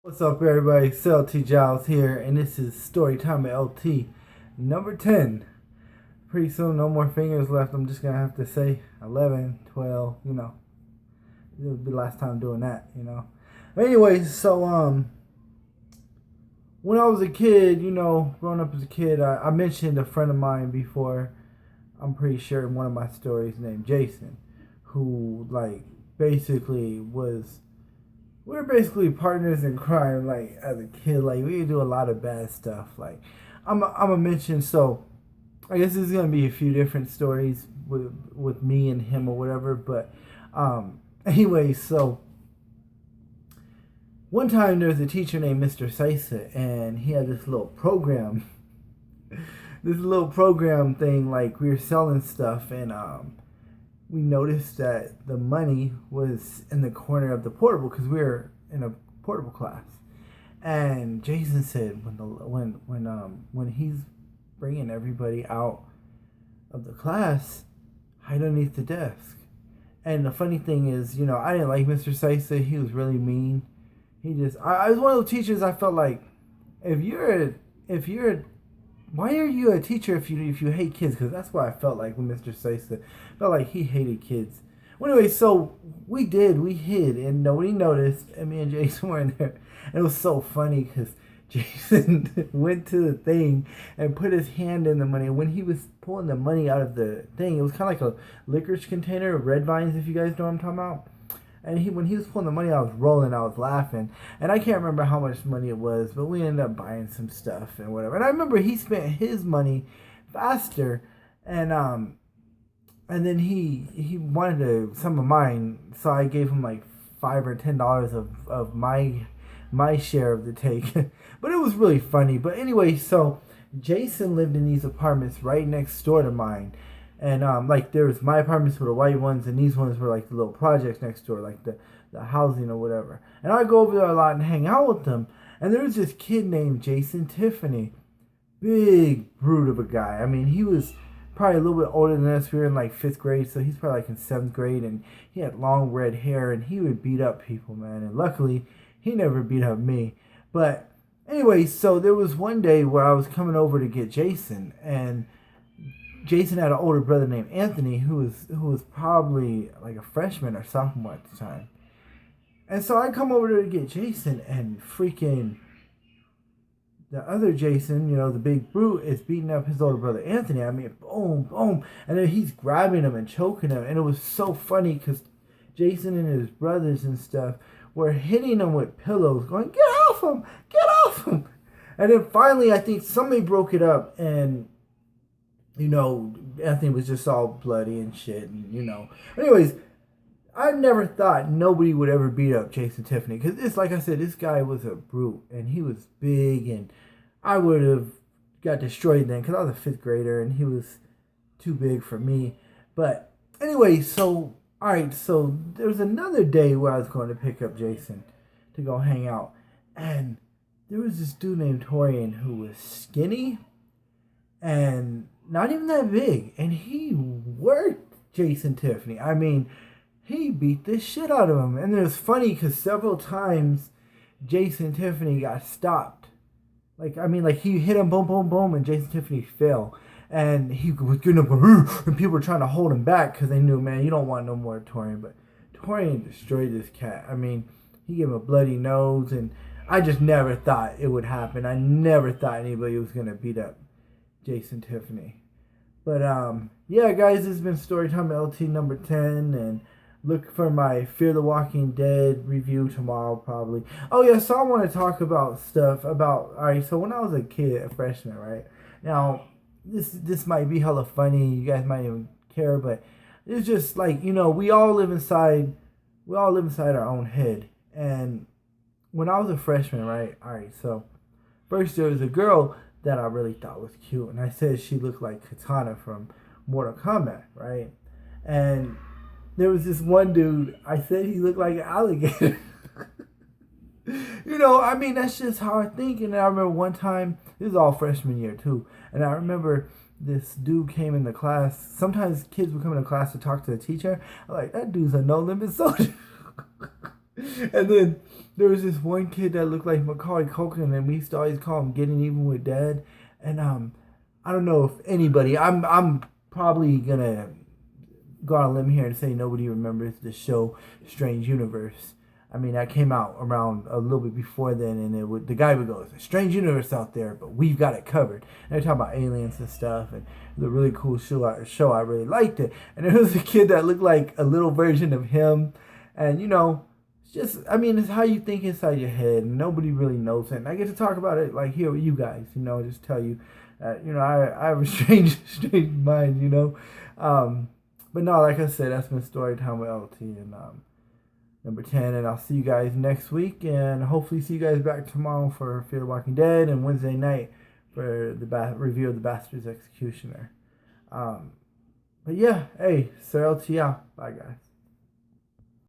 What's up, everybody? CLT Giles here, and this is Storytime at LT number 10. Pretty soon, no more fingers left. I'm just gonna have to say 11, 12, It'll be the last time doing that. But anyway, when I was a kid, growing up as a kid, I mentioned a friend of mine before. I'm pretty sure in one of my stories named Jason, who, basically was we were basically partners in crime. Like as a kid, like we would do a lot of bad stuff. Like I'm a mention. So I guess this is gonna be a few different stories with me and him or whatever. But anyway, so one time there was a teacher named Mr. Sisa, and he had this little program. This little program thing, like we were selling stuff, and we noticed that the money was in the corner of the portable because we were in a portable class. And Jason said when he's bringing everybody out of the class, hide underneath the desk. And the funny thing is, I didn't like Mr. Sisa. He was really mean. I was one of those teachers. I felt like if you're why are you a teacher if you hate kids? Because that's what I felt like when Mr. Sisa felt like he hated kids. Well, anyway, so we hid, and nobody noticed, and me and Jason were in there. And it was so funny because Jason went to the thing and put his hand in the money. When he was pulling the money out of the thing, it was kind of like a licorice container, red vines, if you guys know what I'm talking about. And when he was pulling the money, I was rolling, I was laughing. And I can't remember how much money it was, but we ended up buying some stuff and whatever. And I remember he spent his money faster, and then he wanted some of mine, so I gave him like $5 or $10 of my share of the take. But it was really funny. But anyway, so Jason lived in these apartments right next door to mine. And like there was my apartments were the white ones, and these ones were like the little projects next door, like the housing or whatever. And I go over there a lot and hang out with them. And there was this kid named Jason Tiffany, big brute of a guy. I mean, he was probably a little bit older than us. We were in like fifth grade, so he's probably like in seventh grade, and he had long red hair, and he would beat up people, man. And luckily, he never beat up me. But anyway, so there was one day where I was coming over to get Jason, and Jason had an older brother named Anthony who was probably like a freshman or sophomore at the time. And so I come over there to get Jason, and freaking the other Jason, the big brute, is beating up his older brother Anthony. I mean, boom, boom. And then he's grabbing him and choking him. And it was so funny because Jason and his brothers and stuff were hitting him with pillows, going, "Get off him! Get off him!" And then finally, I think somebody broke it up, and Anthony was just all bloody and shit, and. Anyways, I never thought nobody would ever beat up Jason Tiffany because it's like I said, this guy was a brute, and he was big, and I would have got destroyed then because I was a fifth grader, and he was too big for me. But anyway, so all right, so there was another day where I was going to pick up Jason to go hang out, and there was this dude named Torian who was skinny and not even that big, and he worked Jason Tiffany. I mean, he beat the shit out of him. And it was funny because several times Jason Tiffany got stopped. Like he hit him, boom, boom, boom, and Jason Tiffany fell. And he was getting up, and people were trying to hold him back because they knew, man, you don't want no more Torian. But Torian destroyed this cat. I mean, he gave him a bloody nose, and I just never thought it would happen. I never thought anybody was going to beat up Jason Tiffany. But yeah, guys, this has been Storytime LT number 10, and look for my Fear the Walking Dead review tomorrow probably. Oh yeah, so I want to talk about stuff about, alright, so when I was a kid, a freshman, right? Now, this might be hella funny, you guys might even care, but it's just like, we all live inside our own head. And when I was a freshman, right? Alright, so first there was a girl that I really thought was cute, and I said she looked like Katana from Mortal Kombat, right? And there was this one dude, I said he looked like an alligator. I mean, that's just how I think. And I remember one time, this is all freshman year too, and I remember this dude came in the class. Sometimes kids would come into class to talk to the teacher. I'm like, that dude's a no limit soldier. And then there was this one kid that looked like Macaulay Culkin, and we used to always call him Getting Even with Dad. And I don't know if anybody. I'm probably gonna go on a limb here and say nobody remembers the show Strange Universe. I mean, that came out around a little bit before then, and the guy would go, "It's a strange universe out there, but we've got it covered." And they're talking about aliens and stuff, and it was a really cool show. I really liked it, and there was a kid that looked like a little version of him, and it's just, I mean, it's how you think inside your head, and nobody really knows it. And I get to talk about it like here with you guys, just tell you, I have a strange mind, But no, like I said, that's been Storytime with LT and number 10. And I'll see you guys next week. And hopefully see you guys back tomorrow for Fear the Walking Dead. And Wednesday night for the review of The Bastard's Executioner. But yeah, hey, Sir LT out. Bye, guys.